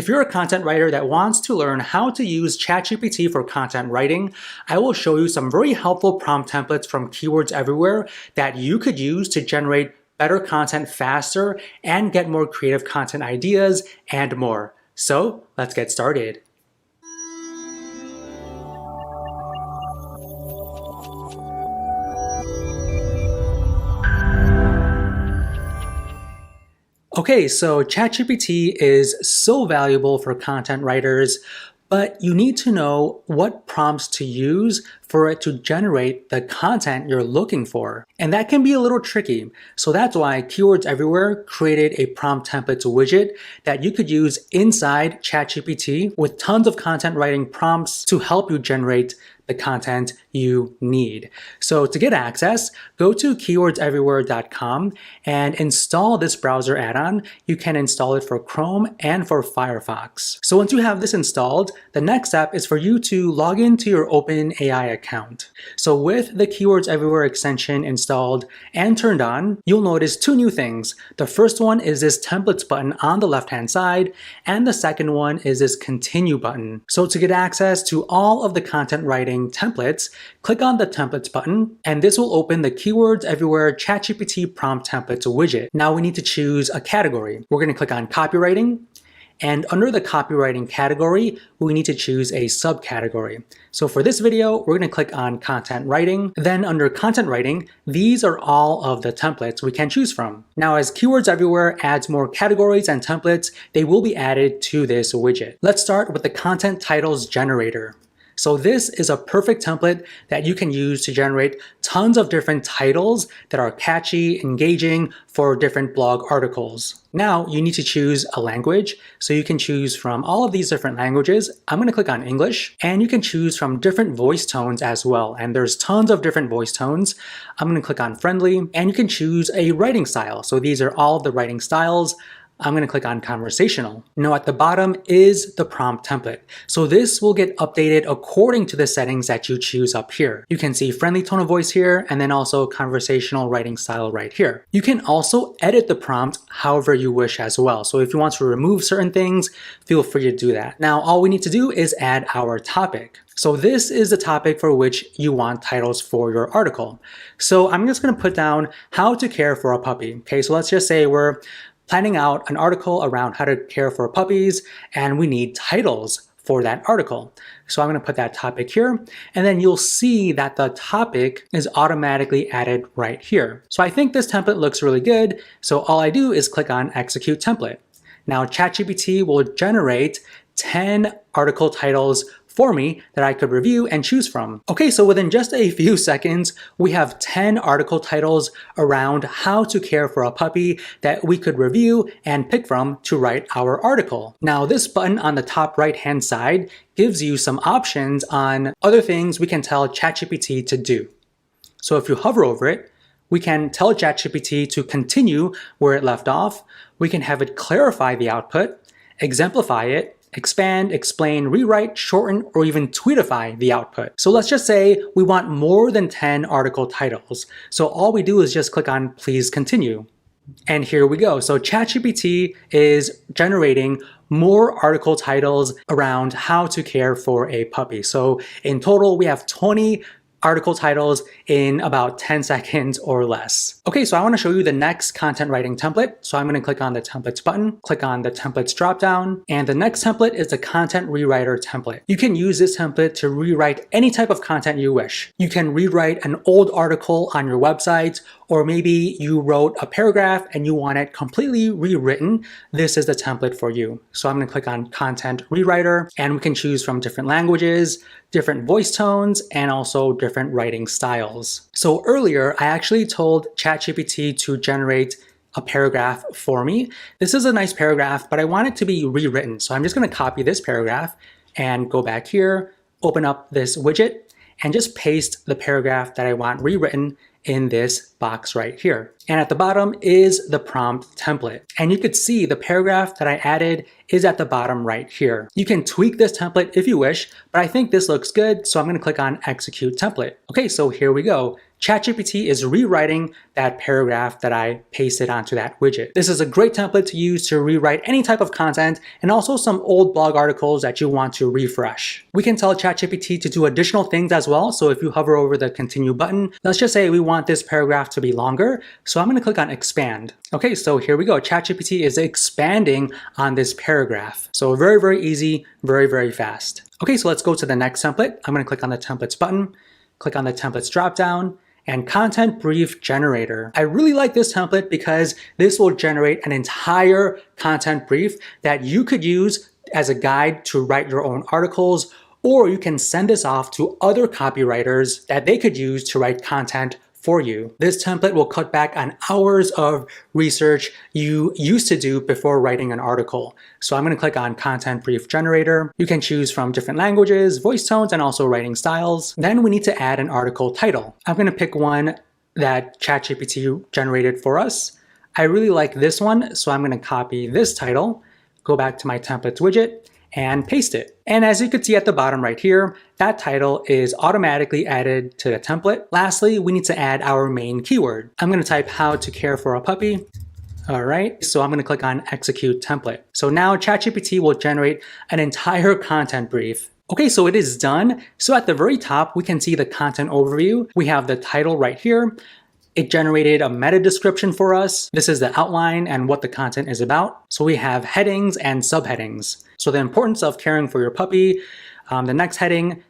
If you're a content writer that wants to learn how to use ChatGPT for content writing, I will show you some very helpful prompt templates from Keywords Everywhere that you could use to generate better content faster and get more creative content ideas and more. So let's get started. Okay, so ChatGPT is so valuable for content writers, but you need to know what prompts to use for it to generate the content you're looking for. And that can be a little tricky. So that's why Keywords Everywhere created a prompt templates widget that you could use inside ChatGPT with tons of content writing prompts to help you generate the content you need. So to get access, go to keywordseverywhere.com and install this browser add-on. You can install it for Chrome and for Firefox. So once you have this installed, the next step is for you to log into your OpenAI account. So with the Keywords Everywhere extension installed and turned on, you'll notice two new things. The first one is this templates button on the left-hand side, and the second one is this continue button. So to get access to all of the content writing templates, click on the templates button, and this will open the Keywords Everywhere ChatGPT prompt templates widget. Now we need to choose a category. We're going to click on copywriting, and under the copywriting category, we need to choose a subcategory. So for this video, we're going to click on content writing. Then under content writing, these are all of the templates we can choose from. Now, as Keywords Everywhere adds more categories and templates, they will be added to this widget. Let's start with the content titles generator. So this is a perfect template that you can use to generate tons of different titles that are catchy, engaging for different blog articles. Now you need to choose a language. So you can choose from all of these different languages. I'm going to click on English, and you can choose from different voice tones as well. And there's tons of different voice tones. I'm going to click on friendly, and you can choose a writing style. So these are all of the writing styles. I'm going to click on conversational. Now at the bottom is the prompt template. So this will get updated according to the settings that you choose up here. You can see friendly tone of voice here, and then also conversational writing style right here. You can also edit the prompt however you wish as well. So if you want to remove certain things, feel free to do that. Now all we need to do is add our topic. So this is the topic for which you want titles for your article. So I'm just going to put down how to care for a puppy. Okay, so let's just say we're planning out an article around how to care for puppies, and we need titles for that article. So I'm going to put that topic here, and then you'll see that the topic is automatically added right here. So I think this template looks really good. So all I do is click on execute template. Now ChatGPT will generate 10 article titles for me that I could review and choose from. Okay, so within just a few seconds, we have 10 article titles around how to care for a puppy that we could review and pick from to write our article. Now, this button on the top right-hand side gives you some options on other things we can tell ChatGPT to do. So if you hover over it, we can tell ChatGPT to continue where it left off. We can have it clarify the output, exemplify it, expand, explain, rewrite, shorten, or even tweetify the output. So let's just say we want more than 10 article titles. So all we do is just click on please continue. And here we go. So ChatGPT is generating more article titles around how to care for a puppy. So in total, we have 20 article titles in about 10 seconds or less. Okay, so I want to show you the next content writing template. So I'm going to click on the templates button, click on the templates dropdown, and the next template is the content rewriter template. You can use this template to rewrite any type of content you wish. You can rewrite an old article on your website, or maybe you wrote a paragraph and you want it completely rewritten. This is the template for you. So I'm going to click on content rewriter, and we can choose from different languages, different voice tones, and also different writing styles. So earlier, I actually told ChatGPT to generate a paragraph for me. This is a nice paragraph, but I want it to be rewritten. So I'm just going to copy this paragraph and go back here, open up this widget, and just paste the paragraph that I want rewritten in this box right here. And at the bottom is the prompt template. And you could see the paragraph that I added is at the bottom right here. You can tweak this template if you wish, but I think this looks good, so I'm going to click on Execute Template. Okay, so here we go. ChatGPT is rewriting that paragraph that I pasted onto that widget. This is a great template to use to rewrite any type of content and also some old blog articles that you want to refresh. We can tell ChatGPT to do additional things as well. So if you hover over the continue button, let's just say we want this paragraph to be longer. So I'm going to click on expand. Okay, so here we go. ChatGPT is expanding on this paragraph. So very, very easy, very, very fast. Okay, so let's go to the next template. I'm going to click on the templates button, click on the templates dropdown, and content brief generator. I really like this template because this will generate an entire content brief that you could use as a guide to write your own articles, or you can send this off to other copywriters that they could use to write content for you. This template will cut back on hours of research you used to do before writing an article. So I'm going to click on Content Brief Generator. You can choose from different languages, voice tones, and also writing styles. Then we need to add an article title. I'm going to pick one that ChatGPT generated for us. I really like this one, so I'm going to copy this title, go back to my templates widget, and paste it. And as you can see at the bottom right here, that title is automatically added to the template. Lastly, we need to add our main keyword. I'm going to type how to care for a puppy. All right, so I'm going to click on execute template. So now ChatGPT will generate an entire content brief. Okay, so it is done. So at the very top, we can see the content overview. We have the title right here. It generated a meta description for us. This is the outline and what the content is about. So we have headings and subheadings. So the importance of caring for your puppy. The next heading,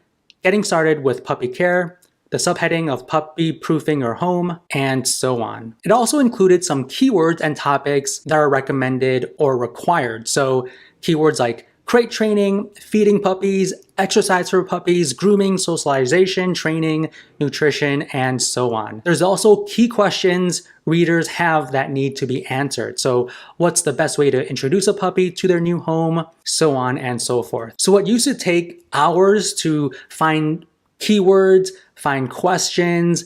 getting started with puppy care. The subheading of puppy proofing your home, and so on. It also included some keywords and topics that are recommended or required. So keywords like crate training, feeding puppies, exercise for puppies, grooming, socialization, training, nutrition, and so on. There's also key questions readers have that need to be answered. So what's the best way to introduce a puppy to their new home, so on and so forth. So what used to take hours to find keywords, find questions,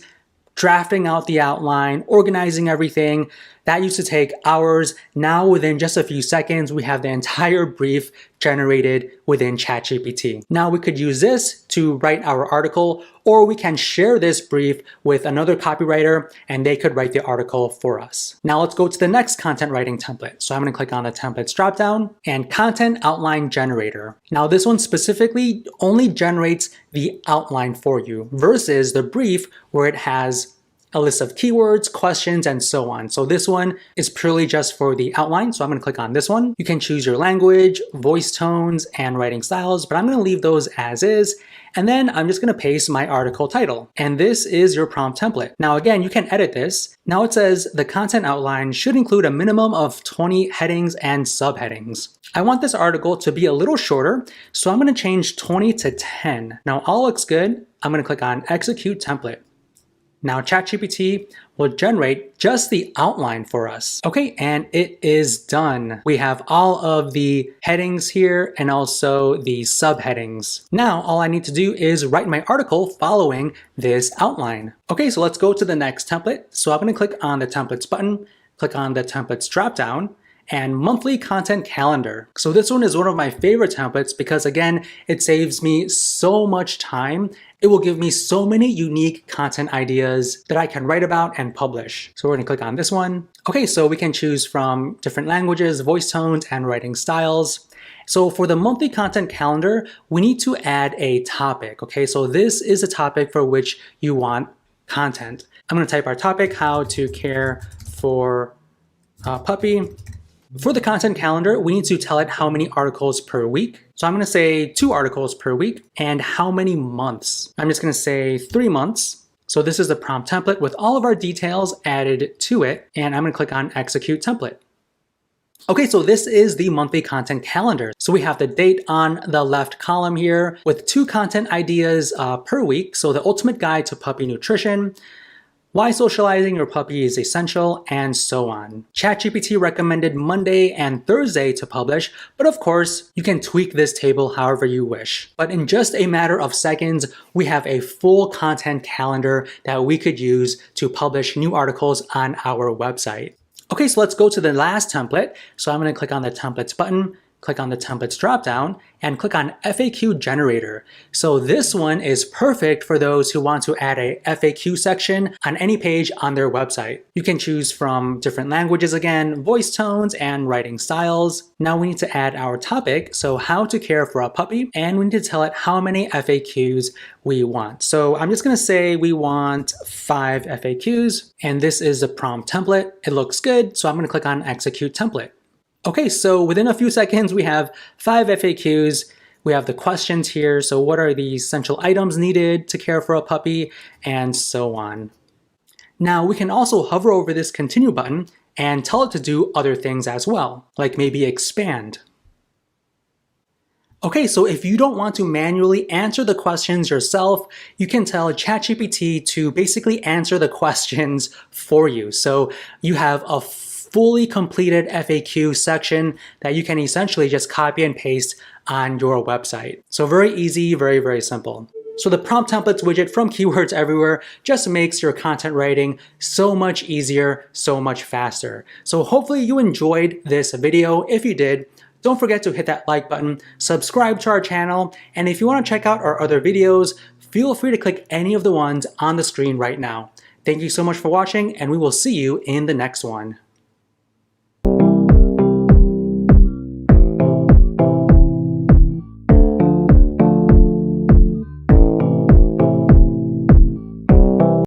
drafting out the outline, organizing everything, that used to take hours. Now within just a few seconds, we have the entire brief generated within ChatGPT. Now we could use this to write our article, or we can share this brief with another copywriter and they could write the article for us. Now let's go to the next content writing template. So I'm going to click on the templates dropdown and content outline generator. Now this one specifically only generates the outline for you versus the brief where it has a list of keywords, questions, and so on. So this one is purely just for the outline. So I'm going to click on this one. You can choose your language, voice tones, and writing styles, but I'm going to leave those as is. And then I'm just going to paste my article title. And this is your prompt template. Now, again, you can edit this. Now it says the content outline should include a minimum of 20 headings and subheadings. I want this article to be a little shorter, so I'm going to change 20 to 10. Now all looks good. I'm going to click on execute template. Now ChatGPT will generate just the outline for us. Okay, and it is done. We have all of the headings here and also the subheadings. Now all I need to do is write my article following this outline. Okay, so let's go to the next template. So I'm going to click on the templates button, click on the templates dropdown, and monthly content calendar. So this one is one of my favorite templates because again, it saves me so much time. It will give me so many unique content ideas that I can write about and publish. So we're gonna click on this one. Okay, so we can choose from different languages, voice tones, and writing styles. So for the monthly content calendar, we need to add a topic. Okay, so this is a topic for which you want content. I'm gonna type our topic, how to care for a puppy. For the content calendar, we need to tell it how many articles per week. So I'm going to say 2 articles per week and how many months. I'm just going to say 3 months. So this is the prompt template with all of our details added to it. And I'm going to click on execute template. Okay, so this is the monthly content calendar. So we have the date on the left column here with 2 content ideas per week. So the ultimate guide to puppy nutrition, why socializing your puppy is essential, and so on. ChatGPT recommended Monday and Thursday to publish, but of course, you can tweak this table however you wish. But in just a matter of seconds, we have a full content calendar that we could use to publish new articles on our website. Okay, so let's go to the last template. So I'm going to click on the templates button, click on the templates dropdown, and click on FAQ generator. So this one is perfect for those who want to add a FAQ section on any page on their website. You can choose from different languages again, voice tones, and writing styles. Now we need to add our topic, so how to care for a puppy, and we need to tell it how many FAQs we want. So I'm just going to say we want 5 FAQs, and this is the prompt template. It looks good, so I'm going to click on execute template. Okay, so within a few seconds, we have 5 FAQs. We have the questions here. So what are the essential items needed to care for a puppy, and so on. Now we can also hover over this continue button and tell it to do other things as well, like maybe expand. Okay, so if you don't want to manually answer the questions yourself, you can tell ChatGPT to basically answer the questions for you. So you have a fully completed FAQ section that you can essentially just copy and paste on your website. So very easy, very, very simple. So the prompt templates widget from Keywords Everywhere just makes your content writing so much easier, so much faster. So hopefully you enjoyed this video. If you did, don't forget to hit that like button, subscribe to our channel, and if you want to check out our other videos, feel free to click any of the ones on the screen right now. Thank you so much for watching, and we will see you in the next one.